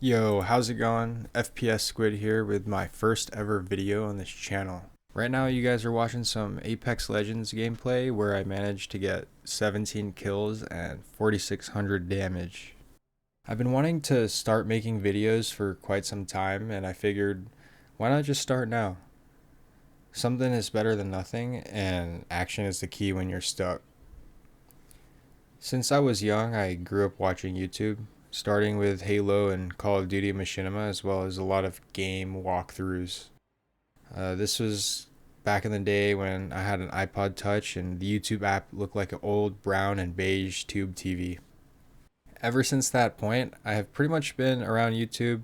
Yo, how's it going? FPS Squid here with my first ever video on this channel. Right now you guys are watching some Apex Legends gameplay where I managed to get 17 kills and 4600 damage. I've been wanting to start making videos for quite some time and I figured why not just start now? Something is better than nothing and action is the key when you're stuck. Since I was young, I grew up watching YouTube, starting with Halo and Call of Duty Machinima, as well as a lot of game walkthroughs. This was back in the day when I had an iPod Touch and the YouTube app looked like an old brown and beige tube TV. Ever since that point, I have pretty much been around YouTube,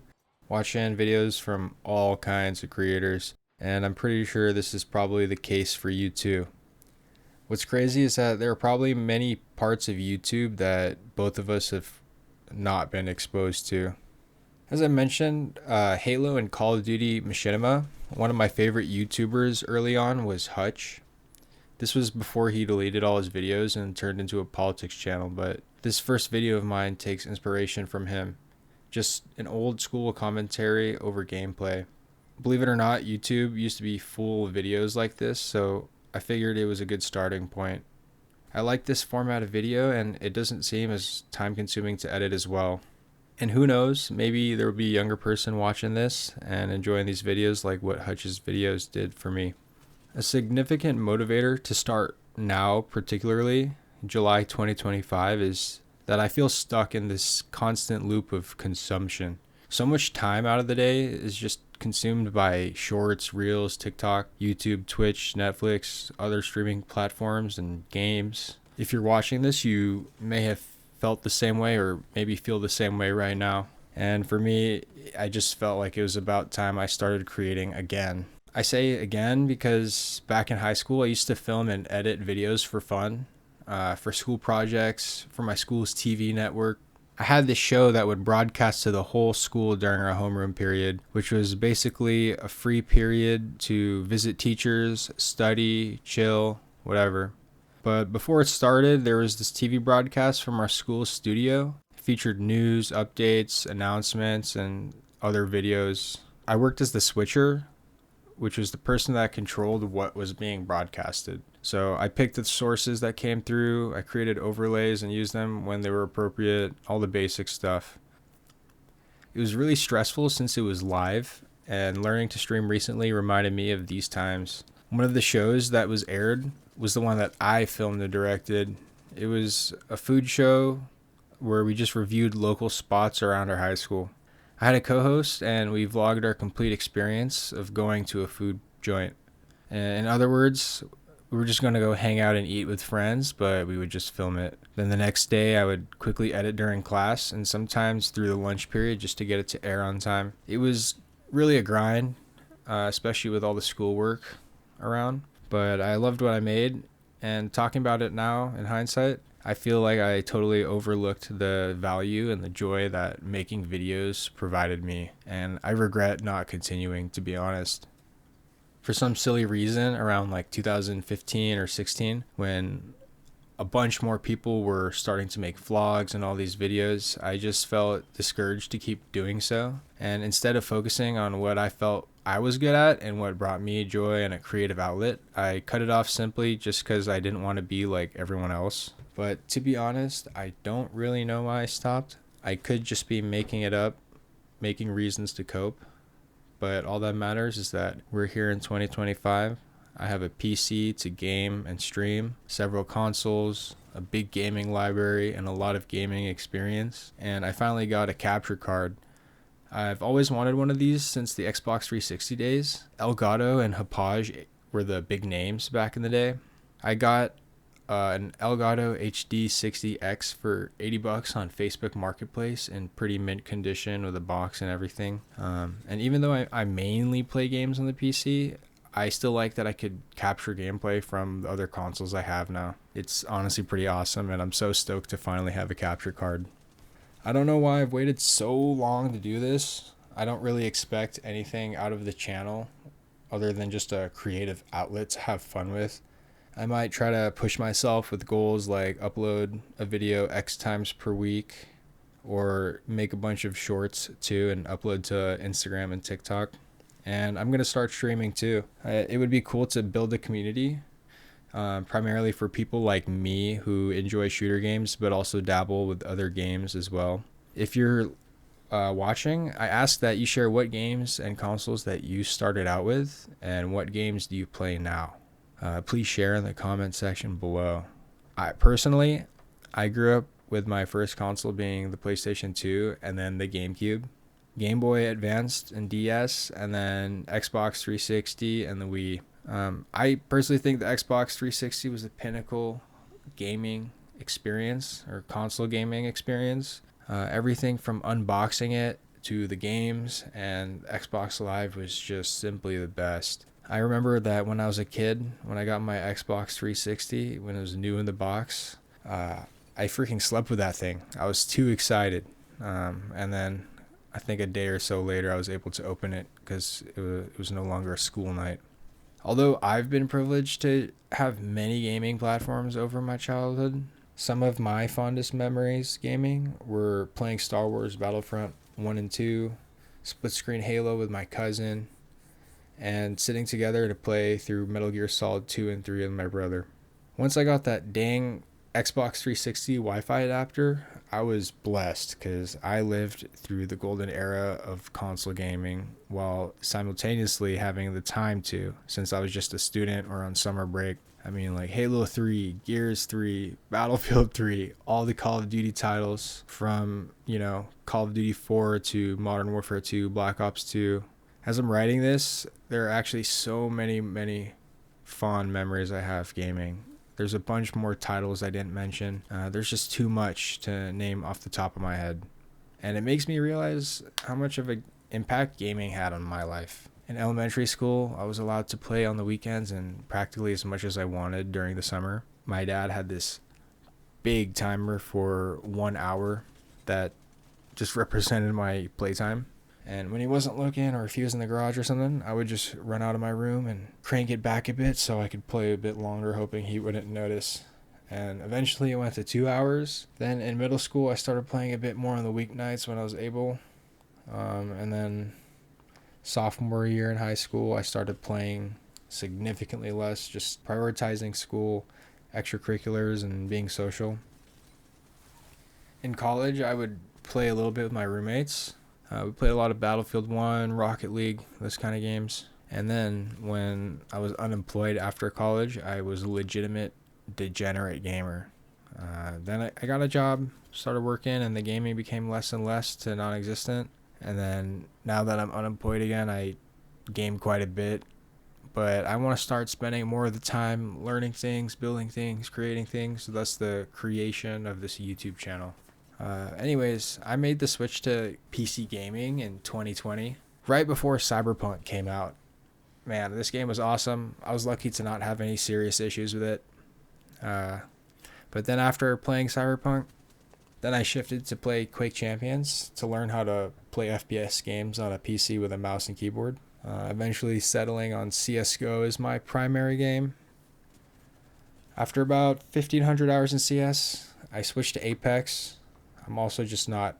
watching videos from all kinds of creators, and I'm pretty sure this is probably the case for you too. What's crazy is that there are probably many parts of YouTube that both of us have not been exposed to. As I mentioned, Halo and Call of Duty Machinima, one of my favorite YouTubers early on was Hutch. This was before he deleted all his videos and turned into a politics channel, but this first video of mine takes inspiration from him. Just an old school commentary over gameplay. Believe it or not, YouTube used to be full of videos like this, so I figured it was a good starting point. I like this format of video and it doesn't seem as time consuming to edit as well. And who knows, maybe there will be a younger person watching this and enjoying these videos like what Hutch's videos did for me. A significant motivator to start now, particularly July 2025, is that I feel stuck in this constant loop of consumption. So much time out of the day is just consumed by shorts, reels, TikTok, YouTube, Twitch, Netflix, other streaming platforms, and games. If you're watching this, you may have felt the same way or maybe feel the same way right now. And for me, I just felt like it was about time I started creating again. I say again because back in high school, I used to film and edit videos for fun, for school projects, for my school's TV network. I had this show that would broadcast to the whole school during our homeroom period, which was basically a free period to visit teachers, study, chill, whatever. But before it started, there was this TV broadcast from our school's studio. It featured news, updates, announcements, and other videos. I worked as the switcher, which was the person that controlled what was being broadcasted. So I picked the sources that came through, I created overlays and used them when they were appropriate, all the basic stuff. It was really stressful since it was live, and learning to stream recently reminded me of these times. One of the shows that was aired was the one that I filmed and directed. It was a food show where we just reviewed local spots around our high school. I had a co-host and we vlogged our complete experience of going to a food joint. In other words, we were just going to go hang out and eat with friends, but we would just film it. Then the next day I would quickly edit during class and sometimes through the lunch period just to get it to air on time. It was really a grind, especially with all the schoolwork around, but I loved what I made, and talking about it now in hindsight, I feel like I totally overlooked the value and the joy that making videos provided me, and I regret not continuing, to be honest. For some silly reason, around like 2015 or 16, when a bunch more people were starting to make vlogs and all these videos, I just felt discouraged to keep doing so. And instead of focusing on what I felt I was good at and what brought me joy and a creative outlet, I cut it off simply just because I didn't want to be like everyone else. But to be honest, I don't really know why I stopped. I could just be making it up, making reasons to cope. But all that matters is that we're here in 2025. I have a PC to game and stream, several consoles, a big gaming library, and a lot of gaming experience. And I finally got a capture card. I've always wanted one of these since the Xbox 360 days. Elgato and Hauppauge were the big names back in the day. I got an Elgato HD 60X for $80 on Facebook Marketplace in pretty mint condition with a box and everything. And even though I mainly play games on the PC, I still like that I could capture gameplay from the other consoles I have now. It's honestly pretty awesome, and I'm so stoked to finally have a capture card. I don't know why I've waited so long to do this. I don't really expect anything out of the channel other than just a creative outlet to have fun with. I might try to push myself with goals like upload a video X times per week or make a bunch of shorts too and upload to Instagram and TikTok. And I'm going to start streaming too. It would be cool to build a community, primarily for people like me who enjoy shooter games but also dabble with other games as well. If you're watching, I ask that you share what games and consoles that you started out with and what games do you play now. Please share in the comment section below. I grew up with my first console being the PlayStation 2 and then the GameCube, Game Boy Advanced and DS, and then Xbox 360 and the Wii. I personally think the Xbox 360 was the pinnacle gaming experience or console gaming experience. Everything from unboxing it to the games and Xbox Live was just simply the best. I remember that when I was a kid, when I got my Xbox 360, when it was new in the box, I freaking slept with that thing. I was too excited. And then I think a day or so later, I was able to open it because it was no longer a school night. Although I've been privileged to have many gaming platforms over my childhood, some of my fondest memories gaming were playing Star Wars Battlefront 1 and 2, split screen Halo with my cousin, and sitting together to play through Metal Gear Solid 2 and 3 with my brother. Once I got that dang Xbox 360 Wi-Fi adapter, I was blessed because I lived through the golden era of console gaming while simultaneously having the time to, since I was just a student or on summer break. I mean, like Halo 3, Gears 3, Battlefield 3, all the Call of Duty titles from, Call of Duty 4 to Modern Warfare 2, Black Ops 2. As I'm writing this, there are actually so many fond memories I have gaming. There's a bunch more titles I didn't mention. There's just too much to name off the top of my head. And it makes me realize how much of an impact gaming had on my life. In elementary school, I was allowed to play on the weekends and practically as much as I wanted during the summer. My dad had this big timer for 1 hour that just represented my playtime. And when he wasn't looking or if he was in the garage or something, I would just run out of my room and crank it back a bit so I could play a bit longer, hoping he wouldn't notice. And eventually it went to 2 hours. Then in middle school, I started playing a bit more on the weeknights when I was able. And then sophomore year in high school, I started playing significantly less, just prioritizing school, extracurriculars, and being social. In college, I would play a little bit with my roommates. We played a lot of Battlefield 1, Rocket League, those kind of games. And then when I was unemployed after college, I was a legitimate degenerate gamer. Then I got a job, started working, and the gaming became less and less to non-existent. And then now that I'm unemployed again, I game quite a bit. But I want to start spending more of the time learning things, building things, creating things. So that's the creation of this YouTube channel. Anyways, I made the switch to PC gaming in 2020, right before Cyberpunk came out. Man, this game was awesome. I was lucky to not have any serious issues with it. But then after playing Cyberpunk, then I shifted to play Quake Champions to learn how to play FPS games on a PC with a mouse and keyboard. Eventually settling on CSGO as my primary game. After about 1,500 hours in CS, I switched to Apex. I'm also just not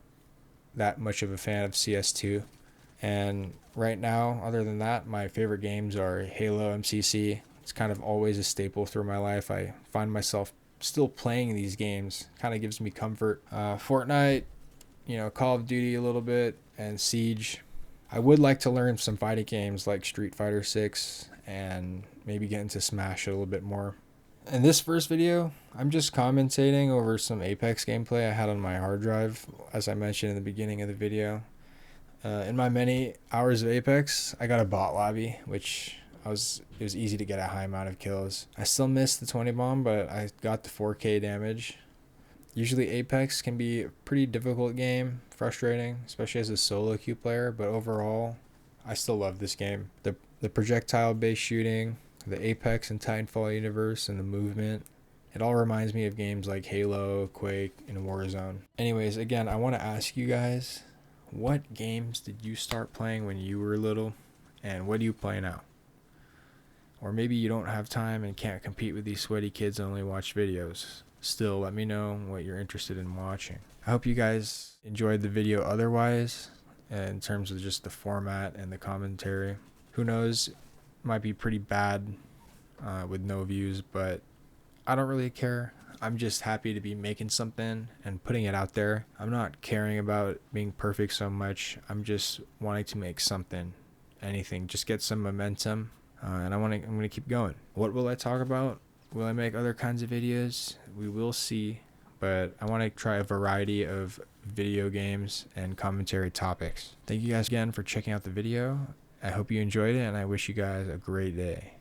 that much of a fan of CS2. And right now, other than that, my favorite games are Halo, MCC. It's kind of always a staple through my life. I find myself still playing these games. Kind of gives me comfort. Fortnite, Call of Duty a little bit, and Siege. I would like to learn some fighting games like Street Fighter 6 and maybe get into Smash a little bit more. In this first video, I'm just commentating over some Apex gameplay I had on my hard drive, as I mentioned in the beginning of the video. In my many hours of Apex, I got a bot lobby, which it was easy to get a high amount of kills. I still missed the 20 bomb, but I got the 4K damage. Usually Apex can be a pretty difficult game, frustrating, especially as a solo queue player, but overall, I still love this game. The projectile-based shooting, the Apex and Titanfall universe, and the movement. It all reminds me of games like Halo, Quake, and Warzone. Anyways, again, I want to ask you guys, what games did you start playing when you were little, and what do you play now? Or maybe you don't have time and can't compete with these sweaty kids that only watch videos. Still, let me know what you're interested in watching. I hope you guys enjoyed the video otherwise, in terms of just the format and the commentary. Who knows, it might be pretty bad with no views, but I don't really care. I'm just happy to be making something and putting it out there. I'm not caring about being perfect so much. I'm just wanting to make something, anything, just get some momentum, and I'm gonna keep going. What will I talk about? Will I make other kinds of videos? We will see, but I want to try a variety of video games and commentary topics. Thank you guys again for checking out the video. I hope you enjoyed it, and I wish you guys a great day.